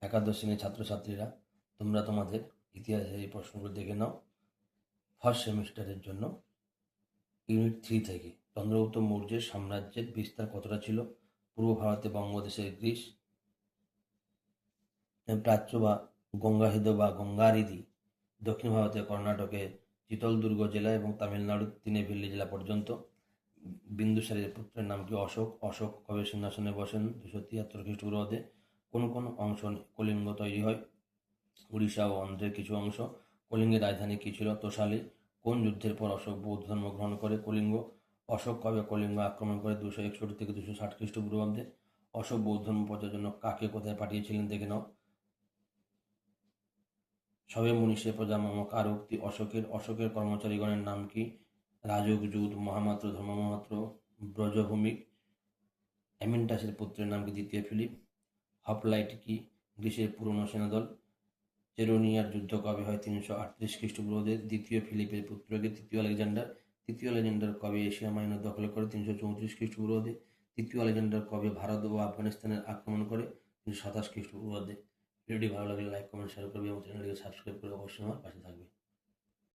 একাদশ শ্রেণীর ছাত্রছাত্রীরা, তোমরা তোমাদের ইতিহাসের এই প্রশ্নগুলো দেখে নাও ফার্স্ট সেমিস্টারের জন্য। ইউনিট 3 থেকে চন্দ্রগুপ্ত মৌর্যের সাম্রাজ্যের বিস্তার কতটা ছিল? পূর্ব ভারতে বঙ্গদেশের গ্রিস, প্রাচ্য বা গঙ্গাহিদ বা গঙ্গারিদি, দক্ষিণ ভারতে কর্ণাটকের চিতলদুর্গ জেলা এবং তামিলনাড়ুর তিনেভেল্লি জেলা পর্যন্ত। বিন্দুসারের পুত্রের নাম কি? অশোক। অশোক কবে সিংহাসনে বসেন? 273 খ্রিস্টপূর্বাব্দে। কোন কোন অংশ কলিঙ্গ তৈরি হয়? উড়িষ্যা ও অন্ধ্রের কিছু অংশ। কলিঙ্গের রাজধানী কি ছিল? তোষালি। কোন যুদ্ধের পর অশোক বৌদ্ধ ধর্ম গ্রহণ করে? কলিঙ্গ। অশোক কবে কলিঙ্গ আক্রমণ করে? 261 থেকে 260 খ্রিস্টপূর্বাব্দে। অশোক বৌদ্ধ ধর্ম প্রচারের জন্য কাকে কোথায় পাঠিয়েছিলেন দেখে নাও। সবে মনীষে প্রজা মম কার উক্তি? অশোকের কর্মচারীগণের নাম কি? রাজক, জুত, মহামাত্র, ধর্মমাত্র, ব্রজভূমিক। অ্যামিনটাসের পুত্রের নাম কি? দ্বিতীয় ফিলিপ। হপলাইট কি? গ্রিসের পুরনো সেনাদল। চেরোনিয়ার যুদ্ধ কবে হয়? 338 খ্রিস্টপূর্বাব্দে। দ্বিতীয় ফিলিপের পুত্রকে তৃতীয় আলেকজান্ডার। তৃতীয় আলেকজান্ডার কবে এশিয়া মাইনর দখল করে? 334 খ্রিস্টপূর্বাব্দে। তৃতীয় আলেকজান্ডার কবে ভারত ও আফগানিস্তানের আক্রমণ করে? 327 খ্রিস্টপূর্বাব্দে। ভিডিওটি ভালো লাগলে লাইক, কমেন্ট, শেয়ার করবে এবং চ্যানেলটিকে সাবস্ক্রাইব করে অবশ্যই আমার পাশে থাকবে।